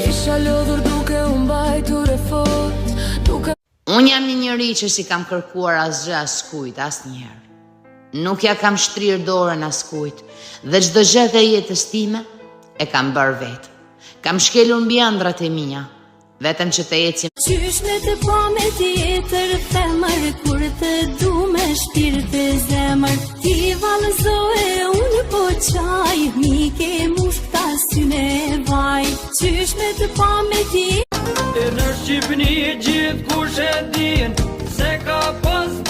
Isha lodhur duke u mbajtur e fort, duke... Unë jam një njeri që si kam kërkuar asgjë askujt, asnjëherë. Nuk ja kam shtrirë dorën askujt, dhe çdo gjë të jetës time e kam bërë vetë. Kam shkelur mbi ëndrat e mia, vetëm që të ecim. Qysh me të pa me tjetër femër, kur të du me shpirt e zemër. Ti valëzohe, unë po qaj, mi ke mush këta syne vaj. Qysh me të pa me tjetër. E në Shqipni gjithë kush e din se ka pas